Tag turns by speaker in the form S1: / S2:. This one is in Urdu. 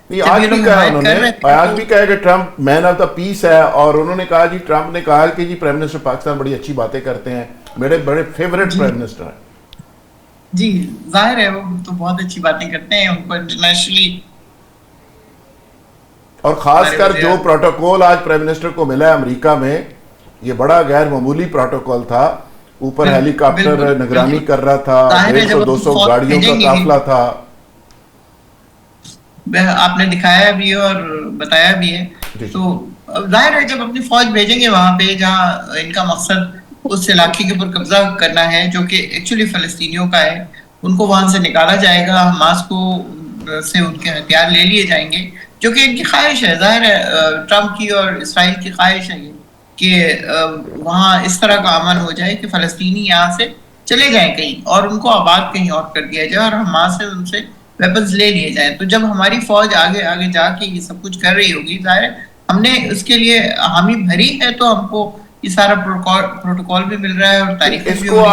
S1: نہیں
S2: جب
S1: آج
S2: یہ
S1: بھی
S2: لوگ
S1: کہا
S2: حمایت
S1: انہوں
S2: کر
S1: نے،
S2: رہے تھے
S1: آج
S2: تو
S1: بھی کہا کہ ٹرمپ مین آف دا پیس ہے، اور انہوں نے کہا جی ٹرمپ نے کہا کہ جی پرائم منسٹر پاکستان بڑی اچھی باتیں کرتے ہیں، میرے بڑے فیوریٹ
S2: جی
S1: پرائم منسٹر ہیں.
S2: جی ظاہر ہے وہ تو بہت اچھی باتیں کرتے ہیں، ان کو انٹرنیشنلی
S1: اور خاص
S2: ہمارے
S1: کر
S2: وزیر
S1: جو
S2: اعظم.
S1: پروٹوکول آج پرائم منسٹر کو ملا ہے امریکہ میں، یہ بڑا غیر معمولی پروٹوکول تھا. اوپر ہیلی کاپٹر
S2: بالکل
S1: نگرانی
S2: بالکل
S1: کر رہا تھا،
S2: ظاہر ہے
S1: 150
S2: جب ہم
S1: 200
S2: فوج
S1: گاڑیوں کا
S2: بھیجیں گے بھی،
S1: قافلہ تھا.
S2: آپ نے دکھایا بھی ہے اور بتایا بھی ہے.
S1: جی جی.
S2: تو ظاہر ہے جب اپنی فوج بھیجیں گے وہاں پہ جہاں ان کا مقصد اس علاقے کے اوپر قبضہ کرنا ہے جو کہ ایکچولی فلسطینیوں کا ہے، ان کو وہاں سے نکالا جائے گا، حماس کو سے ان کے ہتھیار لے لیے جائیں گے، جو کہ ان کی خواہش ہے. ظاہر ہے ٹرمپ کی اور اسرائیل کی خواہش ہے یہ کہ وہاں اس طرح کا امن ہو جائے کہ فلسطینی یہاں سے چلے جائیں کہیں اور ان کو آباد کہیں اور کر دیا جائے اور حماس سے ان سے ویپنز لے لیے جائیں. تو جب ہماری فوج آگے آگے جا کے یہ سب کچھ کر رہی ہوگی، ظاہر ہے ہم نے اس کے لیے حامی بھری ہے، تو ہم کو یہ سارا پروٹوکول بھی مل رہا ہے اور تاریخی
S1: اس
S2: بھی
S1: کو
S2: ہو رہی ہے.